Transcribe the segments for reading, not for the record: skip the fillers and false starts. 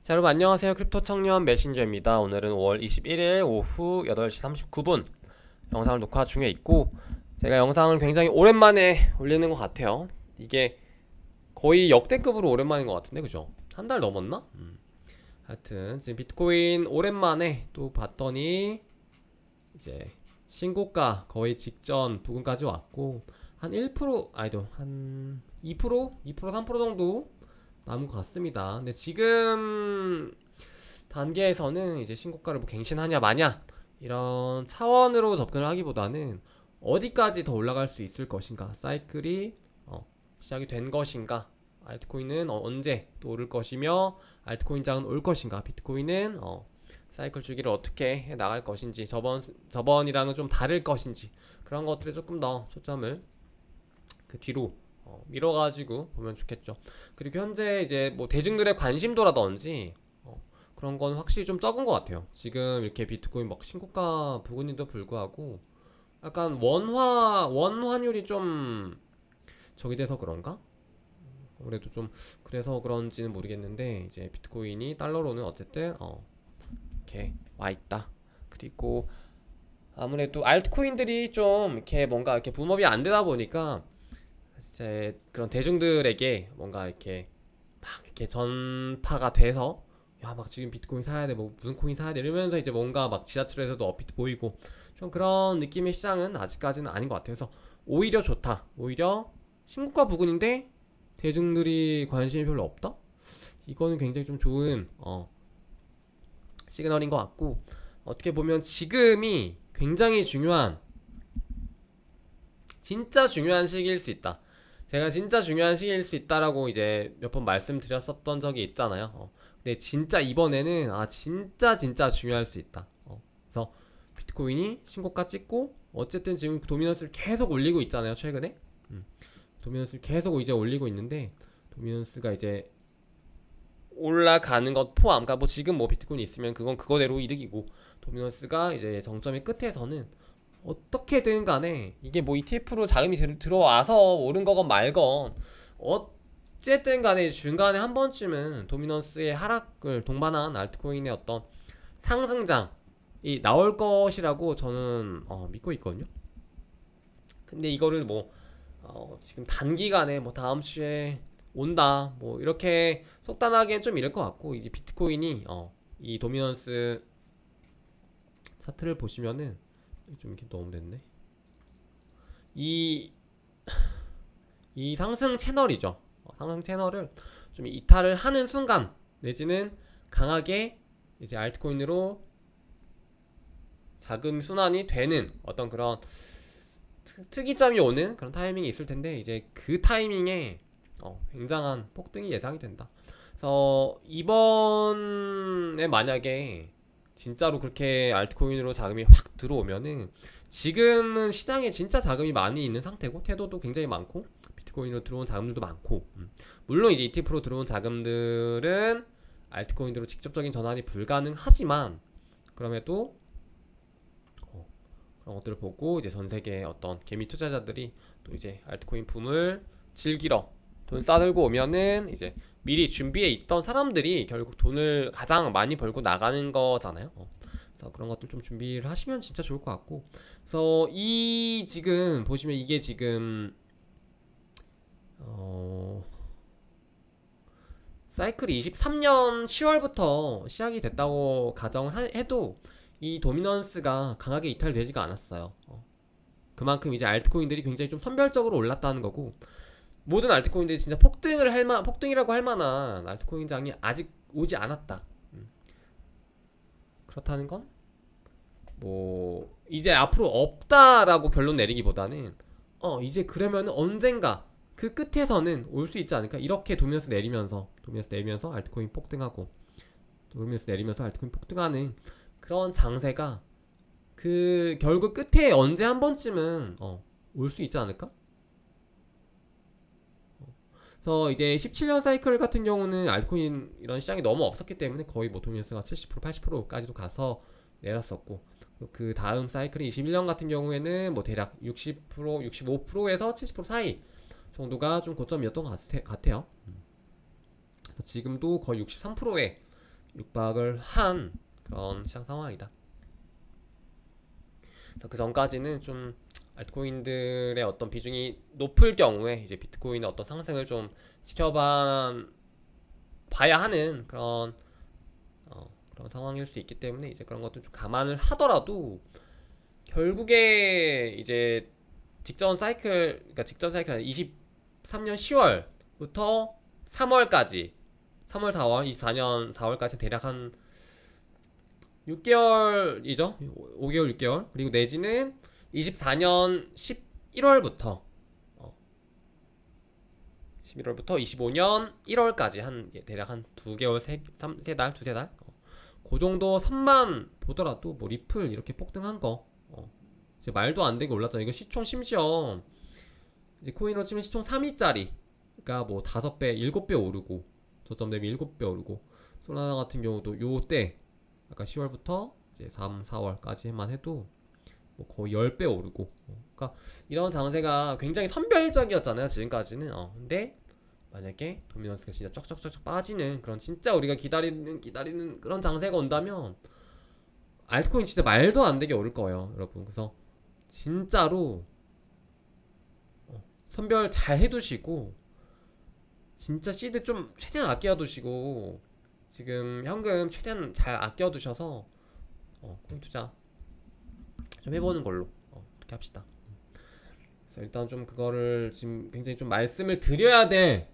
자, 여러분 안녕하세요. 크립토 청년 메신저입니다. 오늘은 5월 21일 오후 8시 39분 영상을 녹화 중에 있고, 제가 영상을 굉장히 오랜만에 올리는 것 같아요. 이게 거의 역대급으로 오랜만인 것 같은데, 그죠? 한 달 넘었나? 하여튼 지금 비트코인 오랜만에 또 봤더니 이제 신고가 거의 직전 부근까지 왔고, 한 1%, 아니도 한 2%? 2%, 3% 정도 남은 것 같습니다. 근데 지금 단계에서는 이제 신고가를 뭐 갱신하냐 마냐 이런 차원으로 접근을 하기보다는 어디까지 더 올라갈 수 있을 것인가, 사이클이 시작이 된 것인가, 알트코인은 언제 또 오를 것이며 알트코인 장은 올 것인가, 비트코인은 사이클 주기를 어떻게 해 나갈 것인지, 저번이랑은 좀 다를 것인지, 그런 것들에 조금 더 초점을 그 뒤로 밀어가지고 보면 좋겠죠. 그리고 현재 이제 뭐 대중들의 관심도라든지 그런 건 확실히 좀 적은 것 같아요. 지금 이렇게 비트코인 막 신고가 부근인데도 불구하고 약간 원환율이 좀 적이 돼서 그런가? 그래도 좀 그래서 그런지는 모르겠는데, 이제 비트코인이 달러로는 어쨌든 이렇게 와 있다. 그리고 아무래도 알트코인들이 좀 이렇게 뭔가 이렇게 붐업이 안 되다 보니까 이제 그런 대중들에게 뭔가 이렇게 막 이렇게 전파가 돼서, 야 막 지금 비트코인 사야 돼, 뭐 무슨 코인 사야 돼 이러면서 이제 뭔가 막 지하철에서도 업비트 보이고 좀 그런 느낌의 시장은 아직까지는 아닌 것 같아요. 그래서 오히려 좋다. 오히려 신고가 부근인데 대중들이 관심이 별로 없다? 이거는 굉장히 좀 좋은 시그널인 것 같고, 어떻게 보면 지금이 굉장히 중요한, 진짜 중요한 시기일 수 있다. 제가 진짜 중요한 시기일 수 있다라고 이제 몇 번 말씀드렸었던 적이 있잖아요. 근데 진짜 이번에는 진짜 중요할 수 있다. 그래서 비트코인이 신고가 찍고, 어쨌든 지금 도미넌스를 계속 올리고 있잖아요, 최근에. 도미넌스를 계속 이제 올리고 있는데, 도미넌스가 이제 올라가는 것 포함, 그러니까 뭐 지금 뭐 비트코인이 있으면 그건 그거대로 이득이고, 도미넌스가 이제 정점의 끝에서는 어떻게든 간에 이게 뭐 ETF로 자금이 들어와서 오른 거건 말건 어쨌든 간에 중간에 한 번쯤은 도미넌스의 하락을 동반한 알트코인의 어떤 상승장이 나올 것이라고 저는 믿고 있거든요. 근데 이거를 뭐 지금 단기간에 뭐 다음 주에 온다 뭐 이렇게 속단하기엔 좀 이럴 것 같고, 이제 비트코인이 이 도미넌스 차트를 보시면은 좀 이렇게 너무 됐네. 이, 이 상승 채널이죠. 상승 채널을 좀 이탈을 하는 순간, 내지는 강하게 이제 알트코인으로 자금 순환이 되는 어떤 그런 특이점이 오는 그런 타이밍이 있을 텐데, 이제 그 타이밍에 굉장한 폭등이 예상이 된다. 그래서 이번에 만약에 진짜로 그렇게 알트코인으로 자금이 확 들어오면은, 지금은 시장에 진짜 자금이 많이 있는 상태고 태도도 굉장히 많고 비트코인으로 들어온 자금들도 많고, 물론 이제 ETF로 들어온 자금들은 알트코인으로 직접적인 전환이 불가능하지만, 그럼에도 그런 것들을 보고 이제 전 세계의 어떤 개미 투자자들이 또 이제 알트코인 붐을 즐기러 돈 싸들고 오면은, 이제 미리 준비해 있던 사람들이 결국 돈을 가장 많이 벌고 나가는 거잖아요. 그래서 그런 것들 좀 준비를 하시면 진짜 좋을 것 같고, 그래서 이 지금 보시면 이게 지금 사이클이 23년 10월부터 시작이 됐다고 가정을 해도 이 도미넌스가 강하게 이탈되지가 않았어요. 그만큼 이제 알트코인들이 굉장히 좀 선별적으로 올랐다는 거고, 모든 알트코인들이 진짜 폭등이라고 할 만한 알트코인장이 아직 오지 않았다. 그렇다는 건 뭐 이제 앞으로 없다라고 결론 내리기보다는 이제 그러면 언젠가 그 끝에서는 올 수 있지 않을까, 이렇게 도미넌스 내리면서 알트코인 폭등하고, 도미넌스 내리면서 알트코인 폭등하는 그런 장세가 그 결국 끝에 언제 한 번쯤은 올 수 있지 않을까. 그래서 이제 17년 사이클 같은 경우는 알트코인 이런 시장이 너무 없었기 때문에 거의 뭐 도미넌스가 70% 80%까지도 가서 내렸었고, 그 다음 사이클이 21년 같은 경우에는 뭐 대략 60% 65%에서 70% 사이 정도가 좀 고점이었던 것 같아요. 지금도 거의 63%에 육박을 한 그런 시장 상황이다. 그래서 그 전까지는 좀 알트코인들의 어떤 비중이 높을 경우에 이제 비트코인의 어떤 상승을 좀 지켜봐 봐야 하는 그런 상황일 수 있기 때문에 이제 그런 것도 좀 감안을 하더라도 결국에 이제 직전 사이클 23년 10월부터 3월까지 3월 4월 24년 4월까지 대략 한 6개월이죠. 5개월 6개월. 그리고 내지는 24년 11월부터 11월부터 25년 1월까지 한 대략 한 2개월 3달 두세 달. 그 정도 선만 보더라도 뭐 리플 이렇게 폭등한 거 이제 말도 안 되게 올랐잖아요. 이거 시총 심지어 이제 코인으로 치면 시총 3위짜리 그러니까 뭐 5배, 7배 오르고 저점 대비 7배 오르고 솔라나 같은 경우도 요때 아까 10월부터 이제 3, 4월까지만 해도 뭐 거의 10배 오르고 그러니까 이런 장세가 굉장히 선별적이었잖아요 지금까지는 근데 만약에 도미넌스가 진짜 쫙쫙쫙 빠지는 그런 진짜 우리가 기다리는 그런 장세가 온다면 알트코인 진짜 말도 안 되게 오를 거예요 여러분. 그래서 진짜로 선별 잘 해두시고 진짜 시드 좀 최대한 아껴두시고 지금 현금 최대한 잘 아껴두셔서 코인 투자 좀 해보는 걸로 그렇게 합시다. 그래서 일단 좀 그거를 지금 굉장히 좀 말씀을 드려야 될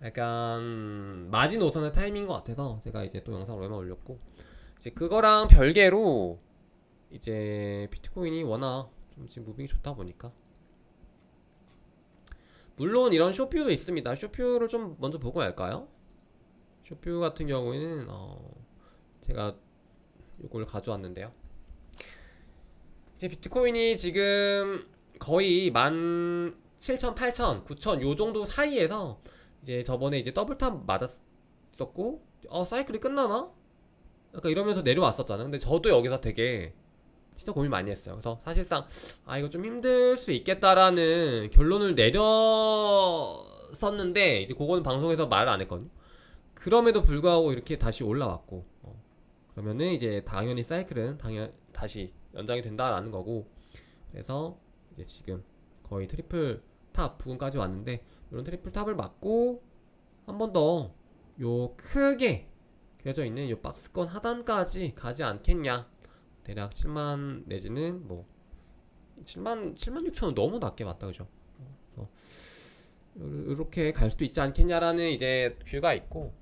약간 마지노선의 타이밍인 것 같아서 제가 이제 또 영상을 얼마 올렸고 이제 그거랑 별개로 이제 비트코인이 워낙 좀 지금 무빙이 좋다 보니까 물론 이런 쇼퓨도 있습니다. 쇼퓨를 좀 먼저 보고 할까요? 쇼퓨 같은 경우에는 제가 이걸 가져왔는데요. 이제 비트코인이 지금 거의 17,000, 8,000, 9,000 요 정도 사이에서 이제 저번에 이제 더블탑 맞았었고 사이클이 끝나나? 약간 이러면서 내려왔었잖아요. 근데 저도 여기서 되게 진짜 고민 많이 했어요. 그래서 사실상 이거 좀 힘들 수 있겠다라는 결론을 내렸었는데 이제 그거는 방송에서 말을 안 했거든요. 그럼에도 불구하고 이렇게 다시 올라왔고 그러면은 이제 당연히 사이클은 다시 연장이 된다라는 거고 그래서 이제 지금 거의 트리플 탑 부분까지 왔는데 이런 트리플 탑을 맞고 한 번 더 요 크게 그려져 있는 요 박스권 하단까지 가지 않겠냐. 대략 7만 내지는 뭐 7만 6천원 너무 낮게 맞다 그죠? 이렇게 갈 수도 있지 않겠냐라는 이제 뷰가 있고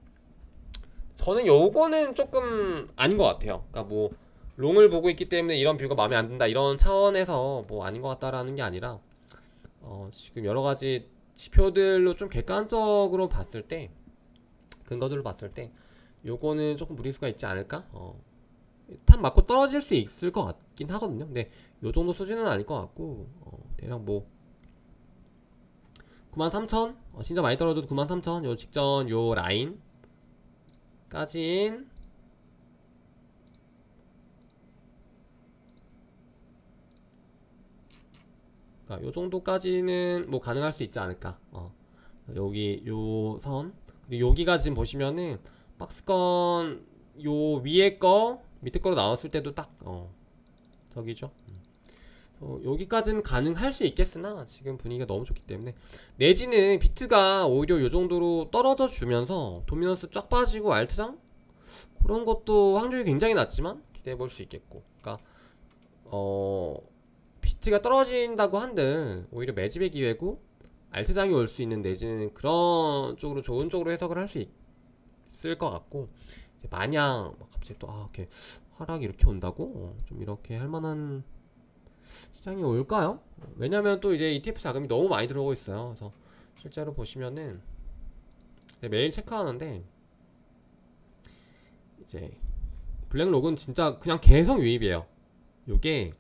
저는 요거는 조금 아닌 것 같아요. 그러니까 뭐 롱을 보고 있기 때문에 이런 뷰가 마음에 안 든다 이런 차원에서 뭐 아닌 것 같다라는 게 아니라 지금 여러 가지 지표들로 좀 객관적으로 봤을 때 근거들로 봤을 때 요거는 조금 무리수가 있지 않을까? 탑 맞고 떨어질 수 있을 것 같긴 하거든요. 근데 요 정도 수준은 아닐 것 같고 대략 뭐 93,000 진짜 많이 떨어져도 93,000 요 직전 요 라인 까진 그러니까 요 정도까지는 뭐 가능할 수 있지 않을까. 여기 요 선 그리고 여기가 지금 보시면은 박스권 요 위에 거 밑에 거로 나왔을 때도 딱 저기죠. 여기까지는 가능할 수 있겠으나 지금 분위기가 너무 좋기 때문에 내지는 비트가 오히려 요 정도로 떨어져 주면서 도미넌스 쫙 빠지고 알트장 그런 것도 확률이 굉장히 낮지만 기대해 볼 수 있겠고 그러니까 비트가 떨어진다고 한들 오히려 매집의 기회고 알트장이 올 수 있는 내지는 그런 쪽으로 좋은 쪽으로 해석을 할 수 있을 것 같고 이제 마냥 막 갑자기 또 이렇게 하락이 이렇게 온다고 좀 이렇게 할 만한 시장이 올까요? 왜냐면 또 이제 ETF 자금이 너무 많이 들어오고 있어요. 그래서 실제로 보시면은 매일 체크하는데 이제 블랙록은 진짜 그냥 계속 유입이에요. 요게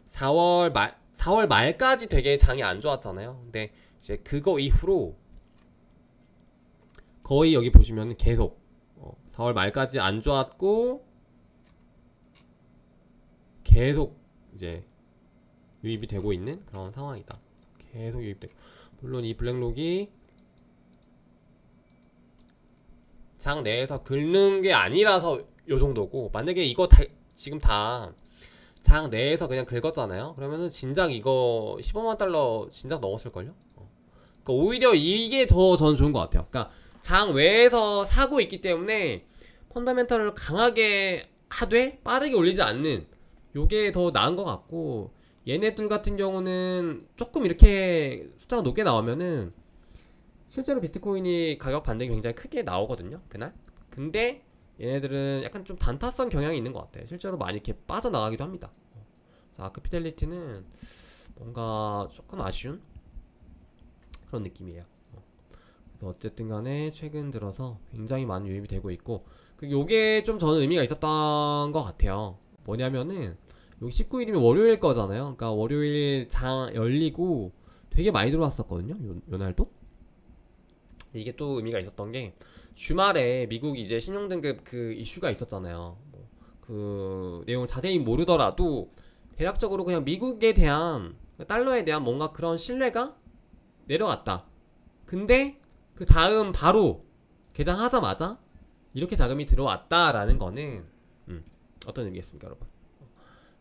4월 말까지 되게 장이 안 좋았잖아요. 근데 이제 그거 이후로 거의 여기 보시면 계속 4월 말까지 안 좋았고 계속 이제 유입이 되고 있는 그런 상황이다. 계속 유입되고 물론 이 블랙록이 장 내에서 긁는 게 아니라서 요 정도고, 만약에 이거 다 지금 다 장 내에서 그냥 긁었잖아요. 그러면은 진작 이거 15만 달러 진작 넘었을걸요? 그러니까 오히려 이게 더 저는 좋은 것 같아요. 그러니까 장 외에서 사고 있기 때문에 펀더멘털을 강하게 하되 빠르게 올리지 않는 요게 더 나은 것 같고, 얘네들 같은 경우는 조금 이렇게 숫자가 높게 나오면은 실제로 비트코인이 가격 반등이 굉장히 크게 나오거든요, 그날. 근데 얘네들은 약간 좀 단타성 경향이 있는 것 같아요. 실제로 많이 이렇게 빠져나가기도 합니다. 자, 아크피델리티는 뭔가 조금 아쉬운 그런 느낌이에요. 그래서 어쨌든 간에 최근 들어서 굉장히 많은 유입이 되고 있고, 요게 좀 저는 의미가 있었던 것 같아요. 뭐냐면은 여기 19일이면 월요일 거잖아요. 그러니까 월요일 장 열리고 되게 많이 들어왔었거든요, 요 날도. 이게 또 의미가 있었던 게, 주말에 미국 이제 신용등급 그 이슈가 있었잖아요. 그 내용을 자세히 모르더라도 대략적으로 그냥 미국에 대한, 달러에 대한 뭔가 그런 신뢰가 내려갔다. 근데 그 다음 바로 개장하자마자 이렇게 자금이 들어왔다라는 거는 어떤 의미겠습니까, 여러분?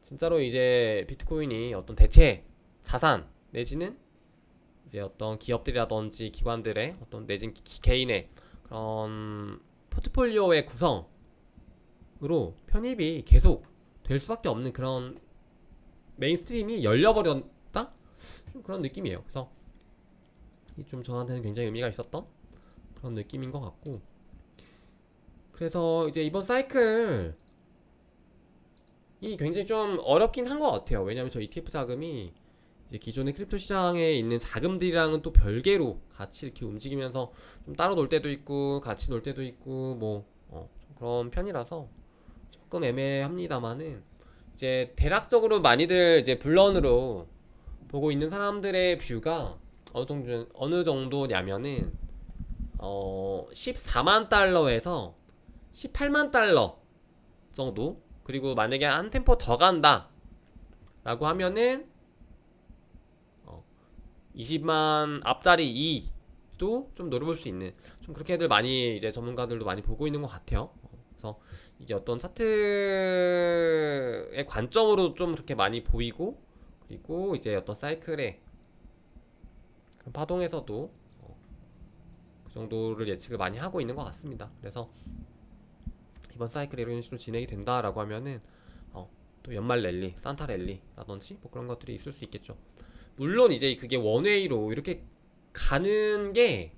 진짜로 이제 비트코인이 어떤 대체 자산 내지는 이제 어떤 기업들이라든지 기관들의 어떤 내진 개인의 그런 포트폴리오의 구성으로 편입이 계속 될 수밖에 없는 그런 메인스트림이 열려버렸다? 좀 그런 느낌이에요. 그래서 이 좀 저한테는 굉장히 의미가 있었던 그런 느낌인 것 같고, 그래서 이제 이번 사이클이 굉장히 좀 어렵긴 한 것 같아요. 왜냐면 저 ETF 자금이 이제 기존의 크립토 시장에 있는 자금들이랑은 또 별개로 같이 이렇게 움직이면서 좀 따로 놀 때도 있고 같이 놀 때도 있고 뭐 그런 편이라서 조금 애매합니다만은, 이제 대략적으로 많이들 이제 불런으로 보고 있는 사람들의 뷰가 어느 정도냐면은 14만 달러에서 18만 달러 정도. 그리고 만약에 한 템포 더 간다 라고 하면은 20만 앞자리 2도 좀 노려볼 수 있는, 좀 그렇게들 많이 이제 전문가들도 많이 보고 있는 것 같아요. 그래서 이게 어떤 차트의 관점으로 좀 그렇게 많이 보이고, 그리고 이제 어떤 사이클의 파동에서도 그 정도를 예측을 많이 하고 있는 것 같습니다. 그래서 이번 사이클이 이런 식으로 진행이 된다라고 하면은 또 연말 랠리, 산타 랠리라든지 뭐 그런 것들이 있을 수 있겠죠. 물론 이제 그게 원웨이로 이렇게 가는 게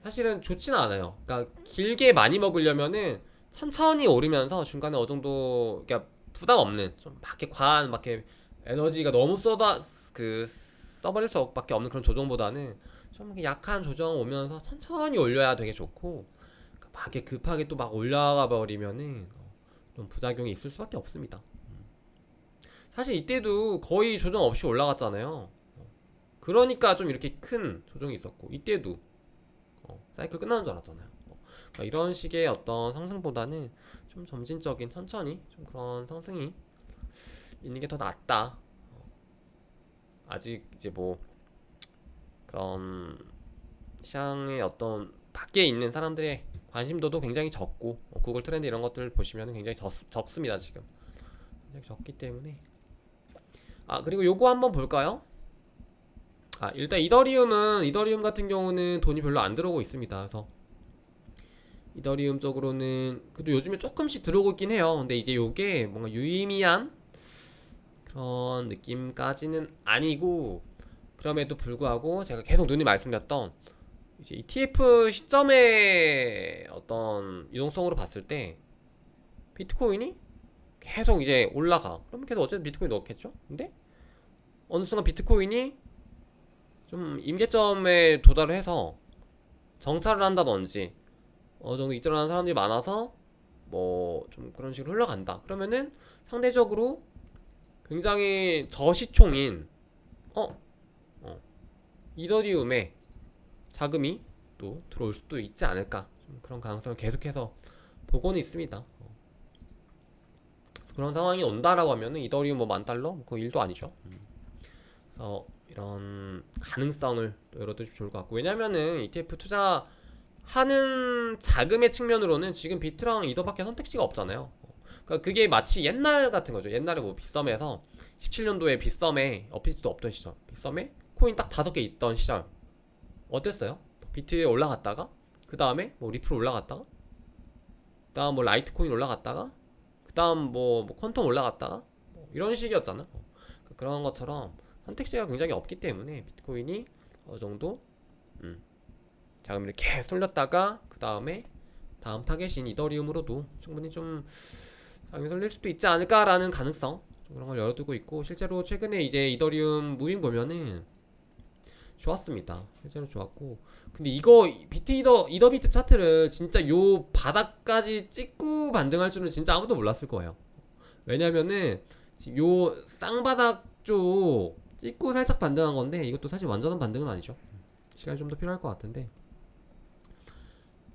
사실은 좋지는 않아요. 그러니까 길게 많이 먹으려면은 천천히 오르면서 중간에 어느 정도 그러니까 부담 없는, 좀 막 이렇게 과한 막 이렇게 에너지가 너무 써버릴 수밖에 없는 그런 조정보다는 좀 약한 조정 오면서 천천히 올려야 되게 좋고, 막 이렇게 급하게 또 막 올라가 버리면은 좀 부작용이 있을 수밖에 없습니다. 사실 이때도 거의 조정 없이 올라갔잖아요. 그러니까 좀 이렇게 큰 조정이 있었고, 이때도 사이클 끝나는 줄 알았잖아요. 그러니까 이런 식의 어떤 상승보다는 좀 점진적인 천천히 좀 그런 상승이 있는 게 더 낫다. 아직 이제 뭐 그런 시장의 어떤 밖에 있는 사람들의 관심도도 굉장히 적고, 구글 트렌드 이런 것들 보시면 굉장히 적습니다. 지금 굉장히 적기 때문에. 그리고 요거 한번 볼까요? 일단 이더리움 같은 경우는 돈이 별로 안 들어오고 있습니다. 그래서 이더리움 쪽으로는 그래도 요즘에 조금씩 들어오고 있긴 해요. 근데 이제 요게 뭔가 유의미한 그런 느낌까지는 아니고, 그럼에도 불구하고 제가 계속 눈이 말씀드렸던 이제 ETF 시점의 어떤 유동성으로 봤을 때 비트코인이 계속 이제 올라가. 그러면 계속 어쨌든 비트코인 넣겠죠? 근데 어느 순간 비트코인이 좀 임계점에 도달을 해서 정찰을 한다든지 어느 정도 입점하는 사람들이 많아서 뭐 좀 그런 식으로 흘러간다. 그러면은 상대적으로 굉장히 저시총인 이더리움에 자금이 또 들어올 수도 있지 않을까, 좀 그런 가능성을 계속해서 보고는 있습니다. 그런 상황이 온다라고 하면은 이더리움 뭐 10,000달러? 그거 일도 아니죠. 그래서 이런 가능성을 또 열어두시면 좋을 것 같고, 왜냐면은 ETF 투자 하는 자금의 측면으로는 지금 비트랑 이더밖에 선택지가 없잖아요. 그러니까 그게 마치 옛날 같은 거죠. 옛날에 뭐 빗썸에서 17년도에 빗썸에 업비트도 없던 시절, 빗썸에 코인 딱 5개 있던 시절 어땠어요? 비트에 올라갔다가 그 다음에 뭐 리플 올라갔다가 그 다음 뭐 라이트코인 올라갔다가 그 다음 뭐 퀀텀 올라갔다가 뭐 이런 식이었잖아. 그런 것처럼 선택지가 굉장히 없기 때문에 비트코인이 어느 정도 자금 이렇게 쏠렸다가 그 다음에 다음 타겟인 이더리움으로도 충분히 좀 자금이 쏠릴 수도 있지 않을까라는 가능성, 그런 걸 열어두고 있고, 실제로 최근에 이제 이더리움 무빙 보면은 좋았습니다. 실제로 좋았고, 근데 이거 이더비트 차트를 진짜 요 바닥까지 찍고 반등할 줄은 진짜 아무도 몰랐을 거예요. 왜냐면은 지금 요 쌍바닥 쪽 찍고 살짝 반등한 건데, 이것도 사실 완전한 반등은 아니죠. 시간이 좀 더 필요할 것 같은데,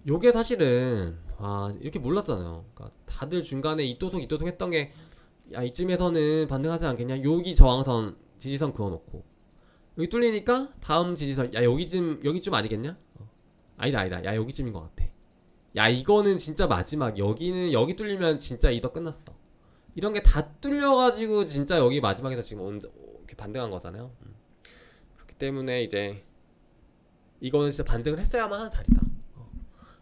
요게 사실은 이렇게 몰랐잖아요. 그러니까 다들 중간에 이또독 했던 게, 야 이쯤에서는 반등하지 않겠냐, 여기 저항선 지지선 그어놓고 여기 뚫리니까 다음 지지선, 야 여기쯤 아니겠냐? 아니다 야 여기쯤인 것 같아. 야 이거는 진짜 마지막, 여기 뚫리면 진짜 이더 끝났어. 이런 게 다 뚫려가지고 진짜 여기 마지막에서 지금 이렇게 반등한 거잖아요. 그렇기 때문에 이제 이거는 진짜 반등을 했어야만 하는 자리다.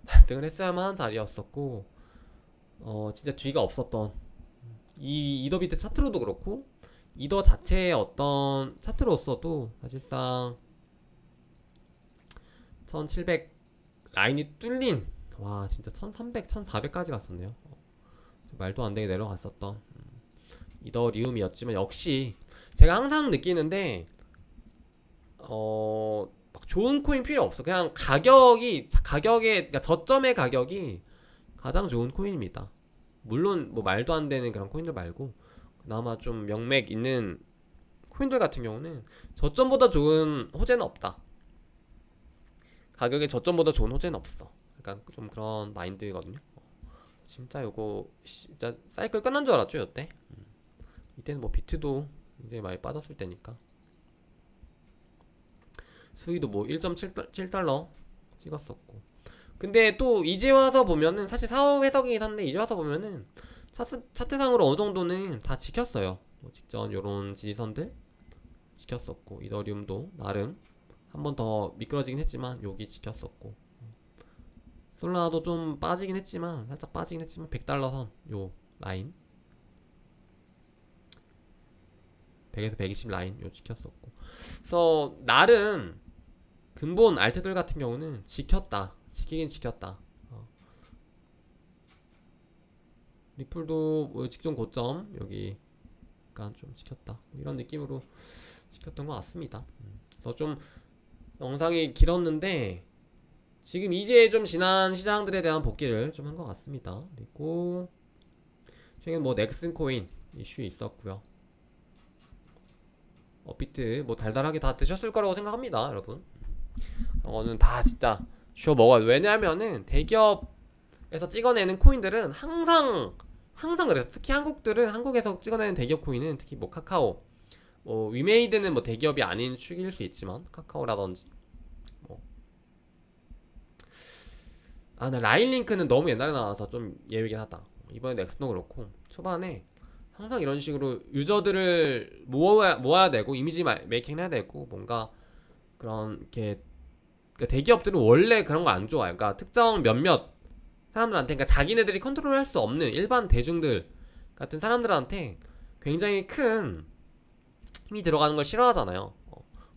반등을 했어야만 하는 자리였었고, 진짜 뒤가 없었던 이 이더비트 차트로도 그렇고, 이더 자체의 어떤 차트로서도 사실상 1700 라인이 뚫린, 와 진짜 1300, 1400까지 갔었네요. 말도 안 되게 내려갔었던 이더리움이었지만, 역시 제가 항상 느끼는데 막 좋은 코인 필요 없어. 그냥 가격의, 그러니까 저점의 가격이 가장 좋은 코인입니다. 물론 뭐 말도 안 되는 그런 코인들 말고, 그나마 좀 명맥 있는 코인들 같은 경우는 저점보다 좋은 호재는 없다. 가격의 저점보다 좋은 호재는 없어. 약간 좀 그런 마인드거든요. 진짜 요거 진짜 사이클 끝난 줄 알았죠, 이때. 이때는 뭐 비트도 굉장히 많이 빠졌을 때니까. 수위도 뭐 1.7달러 찍었었고. 근데 또 이제 와서 보면은, 사실 사후 해석이긴 한데, 이제 와서 보면은 차트상으로 어느 정도는 다 지켰어요. 뭐 직전 요런 지지선들 지켰었고, 이더리움도 나름 한 번 더 미끄러지긴 했지만 여기 지켰었고, 솔라나도 좀 빠지긴 했지만, 살짝 빠지긴 했지만 100달러 선 요 라인, 100에서 120 라인 요 지켰었고, 그래서 나름 근본 알트들 같은 경우는 지키긴 지켰다. 리플도 뭐 직전 고점 여기 약간 좀 지켰다, 뭐 이런 느낌으로 지켰던 것 같습니다. 그래서 좀 영상이 길었는데, 지금 이제 좀 지난 시장들에 대한 복귀를 좀 한 것 같습니다. 그리고 최근 뭐 넥슨 코인 이슈 있었고요. 업비트 뭐 달달하게 다 드셨을 거라고 생각합니다, 여러분. 이거는 다 진짜 쉬워 먹어요. 왜냐면은 대기업에서 찍어내는 코인들은 항상 그래서, 특히 한국에서 찍어내는 대기업 코인은, 특히 뭐 카카오, 뭐 위메이드는 뭐 대기업이 아닌 축일 수 있지만, 카카오라든지 뭐 나 라인링크는 너무 옛날에 나와서 좀 예외긴 하다. 이번에 넥슨도 그렇고, 초반에 항상 이런 식으로 유저들을 모아야 되고, 이미지 메이킹 해야 되고, 뭔가 그런 게, 그러니까 대기업들은 원래 그런 거 안 좋아요. 그러니까 특정 몇몇 사람들한테, 그러니까 자기네들이 컨트롤할 수 없는 일반 대중들 같은 사람들한테 굉장히 큰 힘이 들어가는 걸 싫어하잖아요.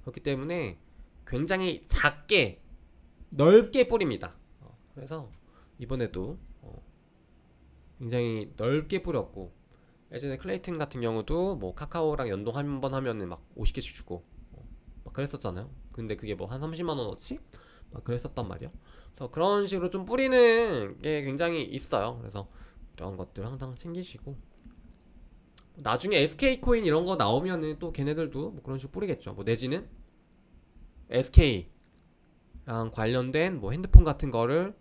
그렇기 때문에 굉장히 작게 넓게 뿌립니다. 그래서 이번에도 굉장히 넓게 뿌렸고, 예전에 클레이튼 같은 경우도 뭐 카카오랑 연동 한 번 하면은 막 50개씩 주고 막 그랬었잖아요. 근데 그게 뭐 한 30만원어치? 막 그랬었단 말이야. 그래서 그런 식으로 좀 뿌리는 게 굉장히 있어요. 그래서 이런 것들 항상 챙기시고, 나중에 SK코인 이런 거 나오면은 또 걔네들도 뭐 그런 식으로 뿌리겠죠. 뭐 내지는 SK랑 관련된 뭐 핸드폰 같은 거를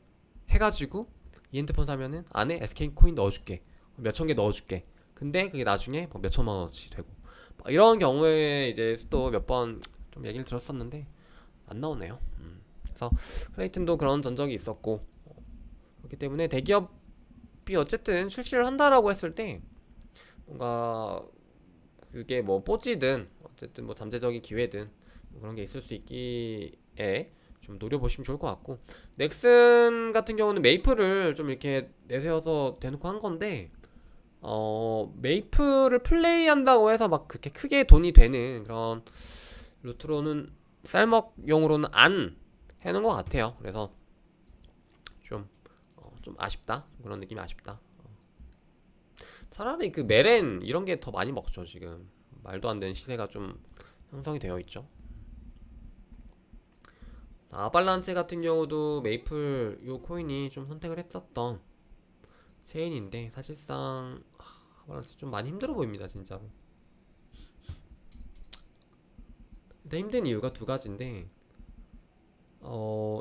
해가지고, 이 핸드폰 사면은 안에 SK코인 넣어줄게, 몇천 개 넣어줄게. 근데 그게 나중에 뭐 몇천만 원어치 되고, 이런 경우에 이제 또 몇 번 좀 얘기를 들었었는데 안 나오네요. 그래서 클레이튼도 그런 전적이 있었고, 그렇기 때문에 대기업이 어쨌든 출시를 한다라고 했을 때 뭔가 그게 뭐 뽀찌든 어쨌든 뭐 잠재적인 기회든 뭐 그런 게 있을 수 있기에 좀 노려보시면 좋을 것 같고, 넥슨 같은 경우는 메이플을 좀 이렇게 내세워서 대놓고 한 건데, 메이플을 플레이한다고 해서 막 그렇게 크게 돈이 되는 그런 루트로는 쌀먹용으로는 안 해놓은 것 같아요. 그래서 좀 아쉽다, 그런 느낌이 아쉽다. 차라리 그 메렌 이런 게 더 많이 먹죠. 지금 말도 안 되는 시세가 좀 형성이 되어 있죠. 아발란체 같은 경우도 메이플 요 코인이 좀 선택을 했었던 체인인데, 사실상 아발란체 좀 많이 힘들어 보입니다 진짜로. 일단 힘든 이유가 두 가지인데,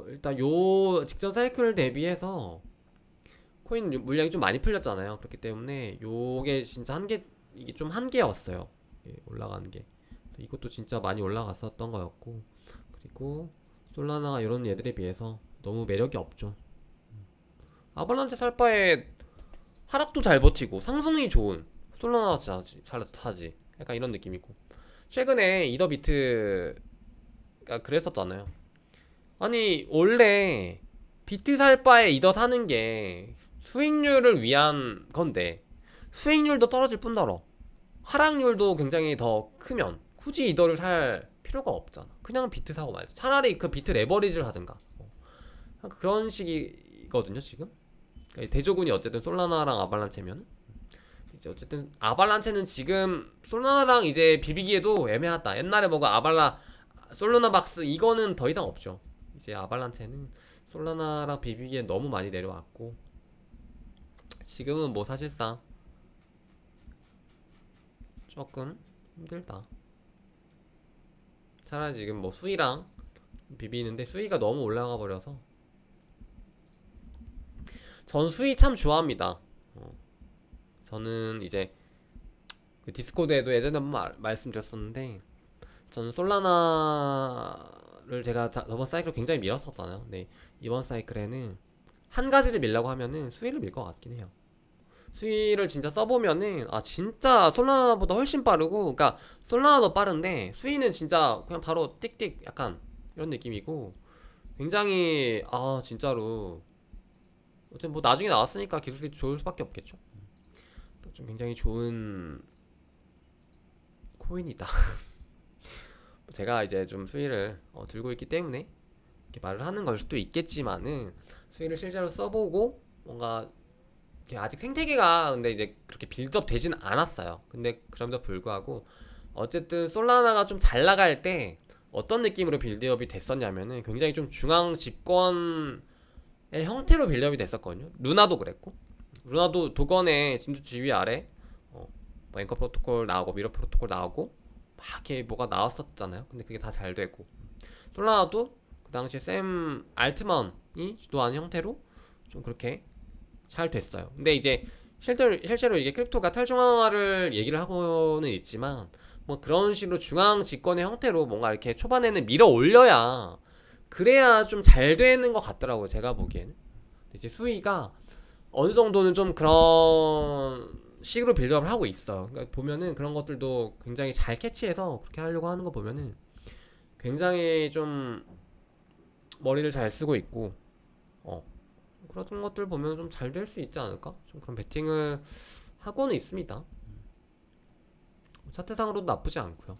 일단 요 직전 사이클 대비해서 코인 물량이 좀 많이 풀렸잖아요. 그렇기 때문에 요게 진짜 이게 좀 한계였어요. 올라가는 게. 이것도 진짜 많이 올라갔었던 거였고, 그리고 솔라나 이런 얘들에 비해서 너무 매력이 없죠. 아발란체 살 바에 하락도 잘 버티고 상승이 좋은 솔라나 잘 타지, 약간 이런 느낌이고, 최근에 이더비트가 그랬었잖아요. 아니 원래 비트 살 바에 이더 사는 게 수익률을 위한 건데, 수익률도 떨어질 뿐더러 하락률도 굉장히 더 크면 굳이 이더를 살 필요가 없잖아. 그냥 비트 사고 말지. 차라리 그 비트 레버리지를 하든가. 그런 식이거든요 지금. 그러니까 대조군이 어쨌든 솔라나랑 아발란체면, 이제 어쨌든 아발란체는 지금 솔라나랑 이제 비비기에도 애매하다. 옛날에 뭐가 솔라나 박스 이거는 더 이상 없죠. 이제 아발란체는 솔라나랑 비비기에 너무 많이 내려왔고, 지금은 뭐 사실상 조금 힘들다. 차라리 지금 뭐 수위랑 비비는데 수위가 너무 올라가 버려서, 전 수위 참 좋아합니다. 저는 이제 그 디스코드에도 예전에 한번 말씀드렸었는데, 저는 솔라나를 제가 저번 사이클 굉장히 밀었었잖아요. 근데 이번 사이클에는 한 가지를 밀려고 하면은 수위를 밀 것 같긴 해요. 수위를 진짜 써보면은 진짜 솔라나보다 훨씬 빠르고, 그러니까 솔라나도 빠른데 수위는 진짜 그냥 바로 띡띡 약간 이런 느낌이고, 굉장히 진짜로 어쨌든 뭐 나중에 나왔으니까 기술이 좋을 수밖에 없겠죠. 좀 굉장히 좋은 코인이다. 제가 이제 좀 수위를 들고 있기 때문에 이렇게 말을 하는 걸 수도 있겠지만은, 수위를 실제로 써보고 뭔가 아직 생태계가 근데 이제 그렇게 빌드업 되진 않았어요. 근데 그럼에도 불구하고 어쨌든 솔라나가 좀 잘 나갈 때 어떤 느낌으로 빌드업이 됐었냐면은, 굉장히 좀 중앙 집권의 형태로 빌드업이 됐었거든요. 루나도 그랬고, 루나도 도건의 진도 지위 아래 뭐 앵커 프로토콜 나오고 미러 프로토콜 나오고 막 이렇게 뭐가 나왔었잖아요. 근데 그게 다 잘 되고, 솔라나도 그 당시에 샘 알트먼이 주도하는 형태로 좀 그렇게 잘 됐어요. 근데 이제 실제로 이게 크립토가 탈중앙화를 얘기를 하고는 있지만, 뭐 그런 식으로 중앙 집권의 형태로 뭔가 이렇게 초반에는 밀어 올려야, 그래야 좀 잘 되는 것 같더라고요 제가 보기에는. 이제 수위가 어느 정도는 좀 그런 식으로 빌드업을 하고 있어. 그러니까 보면은 그런 것들도 굉장히 잘 캐치해서 그렇게 하려고 하는 거 보면은 굉장히 좀 머리를 잘 쓰고 있고, 그런 것들 보면 좀 잘 될 수 있지 않을까? 좀 그런 베팅을 하고는 있습니다. 차트상으로도 나쁘지 않고요.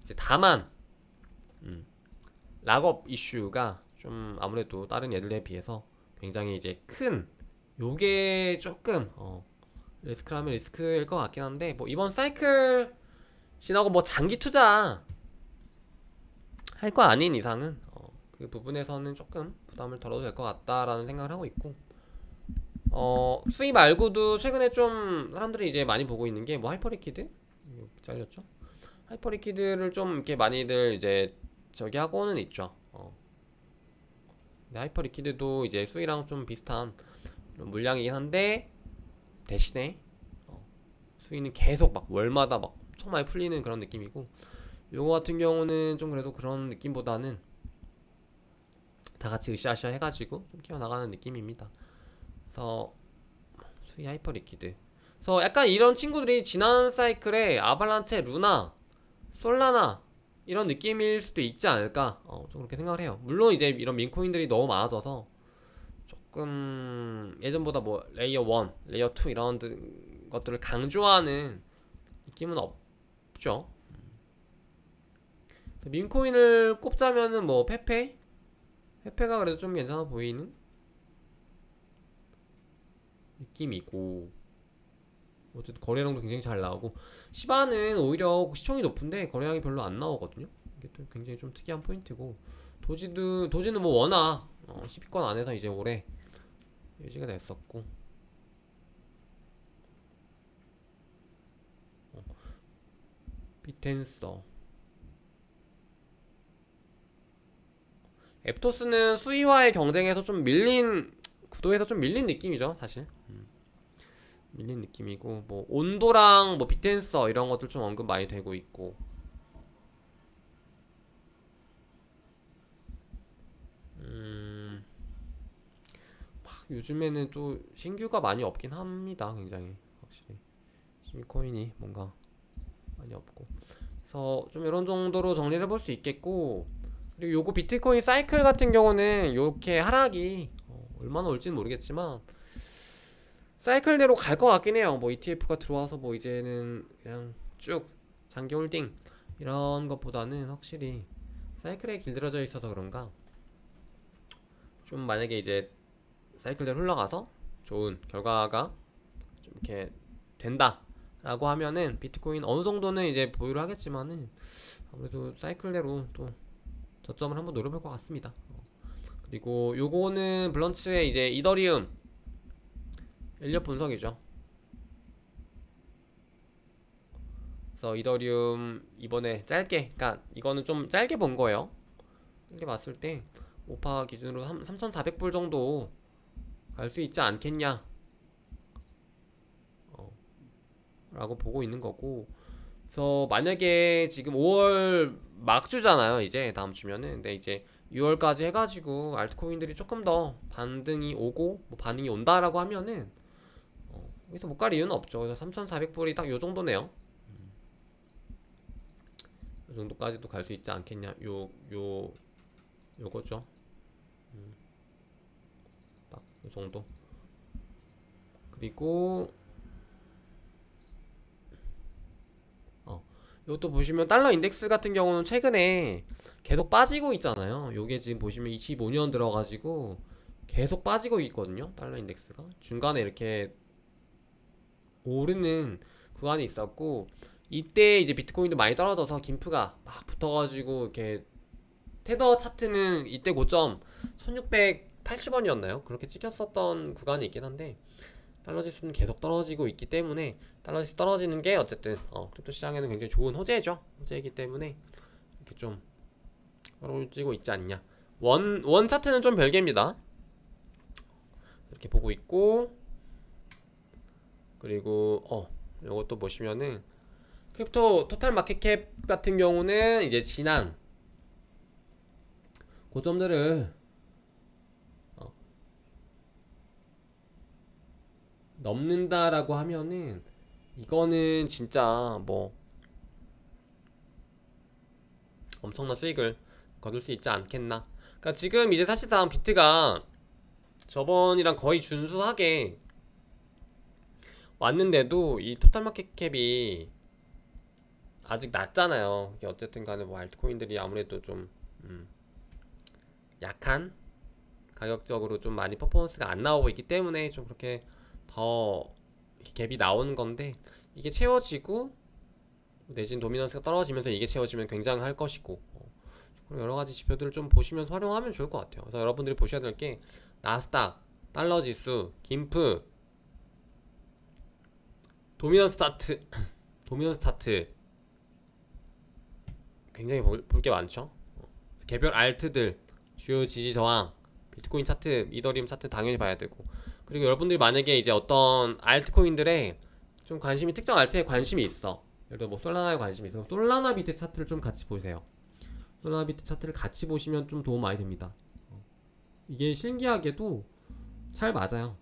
이제 다만 락업 이슈가 좀 아무래도 다른 애들에 비해서 굉장히 이제 큰, 요게 조금 리스크라면 리스크일 것 같긴 한데, 뭐 이번 사이클 지나고 뭐 장기 투자 할 거 아닌 이상은 그 부분에서는 조금 부담을 덜어도 될 것 같다라는 생각을 하고 있고, 수위 말고도 최근에 좀 사람들이 이제 많이 보고 있는 게 뭐 하이퍼리퀴드? 잘렸죠? 하이퍼리퀴드를 좀 이렇게 많이들 이제 저기 하고는 있죠. 근데 하이퍼리퀴드도 이제 수위랑 좀 비슷한 물량이긴 한데, 대신에 수위는 계속 막 월마다 막 엄청 많이 풀리는 그런 느낌이고, 요거 같은 경우는 좀 그래도 그런 느낌보다는 다 같이 으쌰으쌰 해가지고 좀 키워나가는 느낌입니다. 그래서 수위 하이퍼 리퀴드. 그래서 약간 이런 친구들이 지난 사이클에 아발란체, 루나, 솔라나 이런 느낌일 수도 있지 않을까, 좀 그렇게 생각을 해요. 물론 이제 이런 민코인들이 너무 많아져서 조금 예전보다 뭐 레이어 1, 레이어 2 이런 것들을 강조하는 느낌은 없죠. 민코인을 꼽자면은 뭐 페페가 그래도 좀 괜찮아 보이는 느낌이고, 어쨌든 거래량도 굉장히 잘 나오고, 시바는 오히려 시총이 높은데 거래량이 별로 안 나오거든요. 이게 또 굉장히 좀 특이한 포인트고, 도지는 뭐 워낙 10위권 안에서 이제 올해 유지가 됐었고, 비텐서, 앱토스는 수위와의 경쟁에서 좀 밀린 구도에서 좀 밀린 느낌이죠, 사실. 밀린 느낌이고, 뭐 온도랑 뭐 비텐서 이런 것들 좀 언급 많이 되고 있고, 막 요즘에는 또 신규가 많이 없긴 합니다. 굉장히 확실히 신규 코인이 뭔가 많이 없고, 그래서 좀 이런 정도로 정리를 해볼 수 있겠고, 그리고 요거 비트코인 사이클 같은 경우는 요렇게 하락이 얼마나 올지는 모르겠지만 사이클대로 갈 것 같긴 해요. 뭐 ETF가 들어와서 뭐 이제는 그냥 쭉 장기 홀딩 이런 것보다는 확실히 사이클에 길들여져 있어서 그런가, 좀 만약에 이제 사이클대로 흘러가서 좋은 결과가 좀 이렇게 된다 라고 하면은 비트코인 어느 정도는 이제 보유를 하겠지만은, 아무래도 사이클대로 또 저점을 한번 노려볼 것 같습니다. 그리고 요거는 블런츠의 이제 이더리움 인력 분석이죠. 그래서 이더리움 이번에 짧게, 그러니까 이거는 좀 짧게 본 거예요. 짧게 봤을 때 오파 기준으로 3,400불 정도 갈 수 있지 않겠냐 라고 보고 있는 거고, 그래서 만약에 지금 5월 막주잖아요, 이제 다음 주면은. 근데 이제 6월까지 해가지고 알트코인들이 조금 더 반등이 오고 뭐 반응이 온다라고 하면은 여기서 못 갈 이유는 없죠. 그래서 3,400불이 딱 요 정도네요. 요 정도까지도 갈 수 있지 않겠냐, 요거죠. 딱 요 정도. 그리고 이것도 보시면 달러 인덱스 같은 경우는 최근에 계속 빠지고 있잖아요. 요게 지금 보시면 25년 들어가지고 계속 빠지고 있거든요, 달러 인덱스가. 중간에 이렇게 오르는 구간이 있었고, 이때 이제 비트코인도 많이 떨어져서 김프가 막 붙어가지고, 이렇게 테더 차트는 이때 고점 1680원이었나요? 그렇게 찍혔었던 구간이 있긴 한데, 달러 지수는 계속 떨어지고 있기 때문에, 달러 지수 떨어지는 게 어쨌든 크립토 시장에는 굉장히 좋은 호재죠. 호재이기 때문에 이렇게 좀 떨어지고 있지 않냐. 원 차트는 좀 별개입니다. 이렇게 보고 있고, 그리고 요것도 보시면은 크립토 토탈 마켓캡 같은 경우는 이제 지난 고점들을 넘는다라고 하면은 이거는 진짜 뭐 엄청난 수익을 거둘 수 있지 않겠나. 그러니까 지금 이제 사실상 비트가 저번이랑 거의 준수하게 왔는데도 이 토탈 마켓 캡이 아직 낮잖아요. 이게 어쨌든 간에 뭐 알트코인들이 아무래도 좀 약한, 가격적으로 좀 많이 퍼포먼스가 안 나오고 있기 때문에 좀 그렇게 더 갭이 나오는 건데, 이게 채워지고 내진 도미넌스가 떨어지면서 이게 채워지면 굉장할 것이고, 여러가지 지표들을 좀 보시면서 활용하면 좋을 것 같아요. 그래서 여러분들이 보셔야 될 게 나스닥, 달러지수, 김프, 도미넌스 차트 굉장히 볼 게 많죠. 개별 알트들, 주요 지지 저항, 비트코인 차트, 이더리움 차트 당연히 봐야 되고, 그리고 여러분들이 만약에 이제 어떤 알트코인들에 좀 관심이, 특정 알트에 관심이 있어, 예를 들어 뭐 솔라나에 관심이 있어, 솔라나 비트 차트를 좀 같이 보세요. 솔라나 비트 차트를 같이 보시면 좀 도움 많이 됩니다. 이게 신기하게도 잘 맞아요.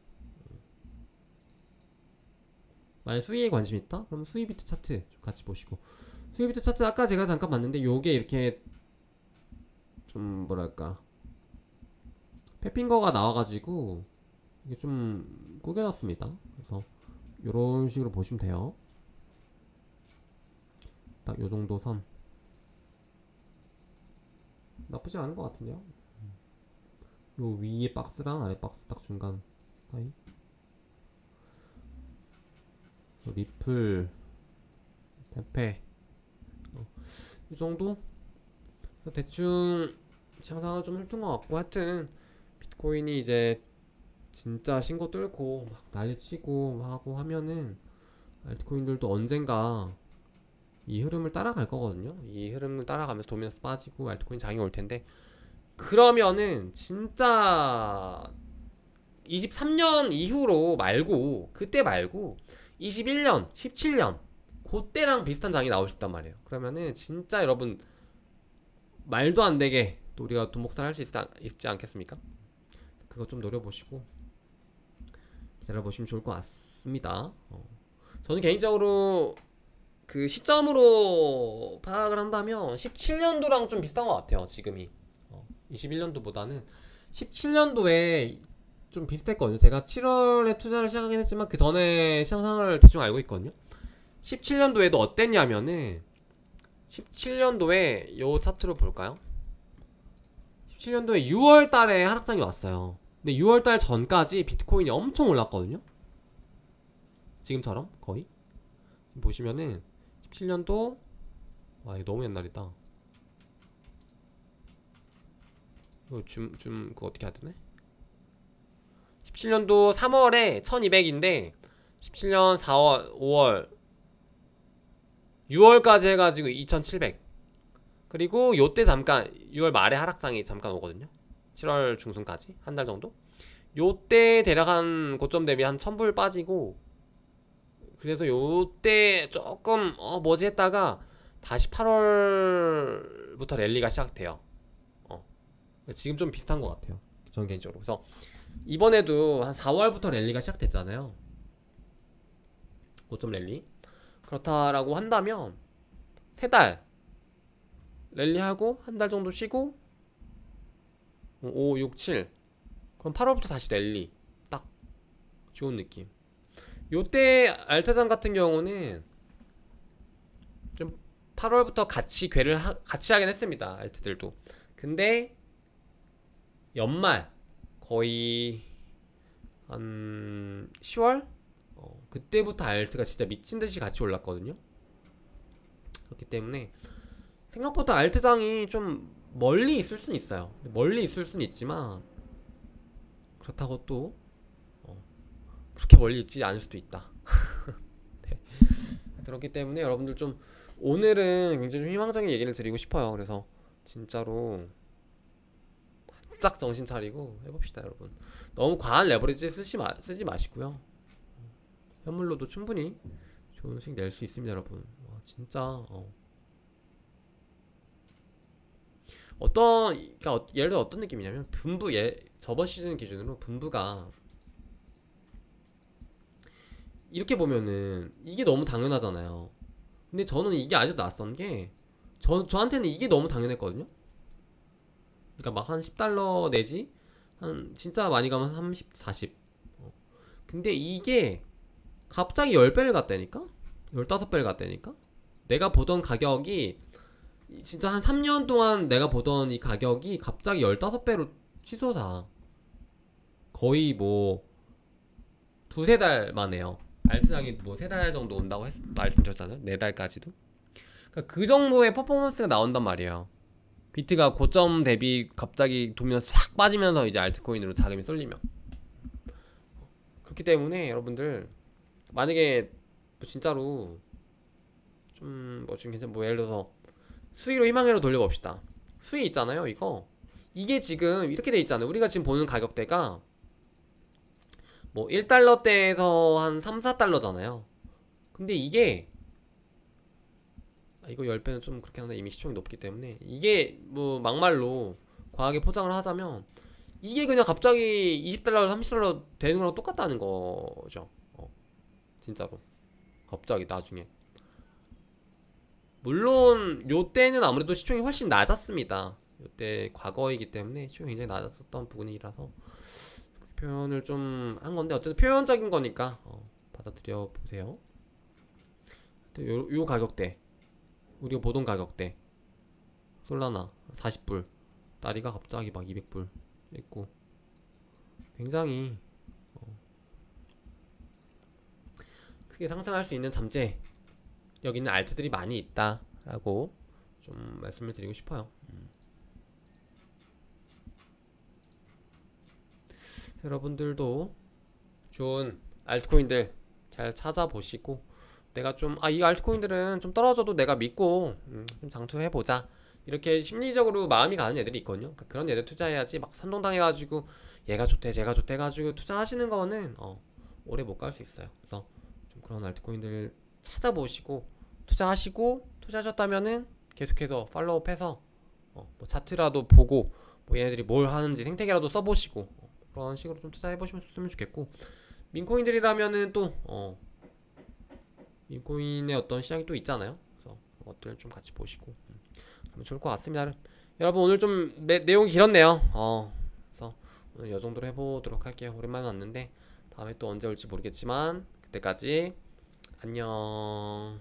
만약 수위에 관심 있다? 그럼 수위 비트 차트 좀 같이 보시고, 수위 비트 차트 아까 제가 잠깐 봤는데 요게 이렇게 좀 뭐랄까 페핑거가 나와가지고 이게 좀 구겨졌습니다. 그래서 요런 식으로 보시면 돼요. 딱 요정도 선 나쁘지 않은 것 같은데요. 요 위에 박스랑 아래 박스 딱 중간 사이, 리플, 페페, 이 정도? 그래서 대충 상상은 좀 훑은 것 같고, 하여튼 비트코인이 이제 진짜 신고 뚫고 막 난리치고 하고 하면은 알트코인들도 언젠가 이 흐름을 따라갈 거거든요. 이 흐름을 따라가면서 도미너스 빠지고 알트코인 장이 올 텐데, 그러면은 진짜 23년 이후로 말고, 그때 말고 21년, 17년 그때랑 비슷한 장이 나올 수 있단 말이에요. 그러면은 진짜 여러분 말도 안 되게 또 우리가 돈 복사를 할 수 있지 않겠습니까? 그거 좀 노려보시고 기다려보시면 좋을 것 같습니다. 저는 개인적으로 그 시점으로 파악을 한다면 17년도랑 좀 비슷한 것 같아요. 지금이 21년도보다는 17년도에 좀 비슷했거든요. 제가 7월에 투자를 시작하긴 했지만 그 전에 시장 상황을 대충 알고 있거든요. 17년도에도 어땠냐면은 17년도에 요 차트로 볼까요? 17년도에 6월달에 하락장이 왔어요. 근데 6월달 전까지 비트코인이 엄청 올랐거든요. 지금처럼 거의. 지금 보시면은 17년도, 와 이거 너무 옛날이다. 이거 그거 어떻게 해야 되네? 17년도 3월에 1200인데 17년 4월, 5월, 6월까지 해가지고 2700. 그리고 요때 잠깐 6월 말에 하락장이 잠깐 오거든요. 7월 중순까지 한 달 정도. 요때 대략 한 고점 대비 한 1000불 빠지고, 그래서 요때 조금 뭐지 했다가 다시 8월부터 랠리가 시작돼요. 지금 좀 비슷한 것 같아요, 저는 개인적으로. 그래서 이번에도 한 4월부터 랠리가 시작됐잖아요. 고점 랠리. 그렇다라고 한다면 3달 랠리하고 한 달 정도 쉬고 5, 6, 7, 그럼 8월부터 다시 랠리. 딱 좋은 느낌. 요때 알트장 같은 경우는 좀 8월부터 같이 같이 하긴 했습니다, 알트들도. 근데 연말 거의 한 10월? 그때부터 알트가 진짜 미친듯이 같이 올랐거든요. 그렇기 때문에 생각보다 알트장이 좀 멀리 있을 수는 있어요. 멀리 있을 수는 있지만 그렇다고 또 그렇게 멀리 있지 않을 수도 있다. 네. 그렇기 때문에 여러분들 좀 오늘은 굉장히 좀 희망적인 얘기를 드리고 싶어요. 그래서 진짜로 바짝 정신 차리고 해봅시다, 여러분. 너무 과한 레버리지 쓰지 마시고요. 현물로도 충분히 좋은 수익 낼 수 있습니다, 여러분. 와, 진짜 그러니까 예를 들어 어떤 느낌이냐면, 분부, 저번 시즌 기준으로 분부가 이렇게 보면은 이게 너무 당연하잖아요. 근데 저는 이게 아직도 낯선 게, 저한테는 이게 너무 당연했거든요. 그러니까 막 한 10달러 내지 한 진짜 많이 가면 30, 40. 근데 이게 갑자기 10배를 갔다니까? 15배를 갔다니까? 내가 보던 가격이 진짜 한 3년 동안 내가 보던 이 가격이 갑자기 15배로 취소다. 거의 뭐 두세 달 만에요. 알트장이 뭐 3달 정도 온다고 말씀드렸잖아요. 4달까지도. 그러니까 그 정도의 퍼포먼스가 나온단 말이에요. 비트가 고점 대비 갑자기 도미너스 확 빠지면서 이제 알트코인으로 자금이 쏠리면. 그렇기 때문에 여러분들 만약에 뭐 진짜로 좀 괜찮, 예를 들어서 수위로 희망회로 돌려봅시다. 수위 있잖아요, 이게 지금 이렇게 돼 있잖아요. 우리가 지금 보는 가격대가 뭐 1달러대에서 한 3, 4달러잖아요. 근데 이게 이거 10배는 좀 그렇게 하는데 이미 시총이 높기 때문에, 이게 뭐 막말로 과하게 포장을 하자면 이게 그냥 갑자기 20달러 30달러 되는 거랑 똑같다는 거죠. 진짜로 갑자기 나중에. 물론 요때는 아무래도 시총이 훨씬 낮았습니다. 요때 과거이기 때문에 시총이 굉장히 낮았었던 부분이라서 그렇게 표현을 좀 한 건데, 어쨌든 표현적인 거니까 받아들여 보세요. 요 가격대, 우리가 보던 가격대 솔라나 40불, 다리가 갑자기 막 200불 있고, 굉장히 크게 상승할 수 있는 잠재 여기 있는 알트들이 많이 있다라고 좀 말씀을 드리고 싶어요. 여러분들도 좋은 알트코인들 잘 찾아보시고, 내가 좀 이 알트코인들은 좀 떨어져도 내가 믿고 좀 장투해보자, 이렇게 심리적으로 마음이 가는 애들이 있거든요. 그러니까 그런 애들 투자해야지 막 선동당해가지고 얘가 좋대 쟤가 좋대 해가지고 투자하시는 거는 오래 못 갈 수 있어요. 그래서 좀 그런 알트코인들 찾아보시고 투자하시고, 투자하셨다면은 계속해서 팔로우업해서 뭐 차트라도 보고 뭐 얘네들이 뭘 하는지 생태계라도 써보시고 그런 식으로 좀 투자해보시면 좋겠고, 민코인들이라면은 또 민코인의 어떤 시장이 또 있잖아요. 그래서 그것들 좀 같이 보시고 하면 좋을 것 같습니다. 여러분 오늘 좀 내용이 길었네요. 그래서 오늘 이 정도로 해보도록 할게요. 오랜만에 왔는데 다음에 또 언제 올지 모르겠지만 그때까지 안녕.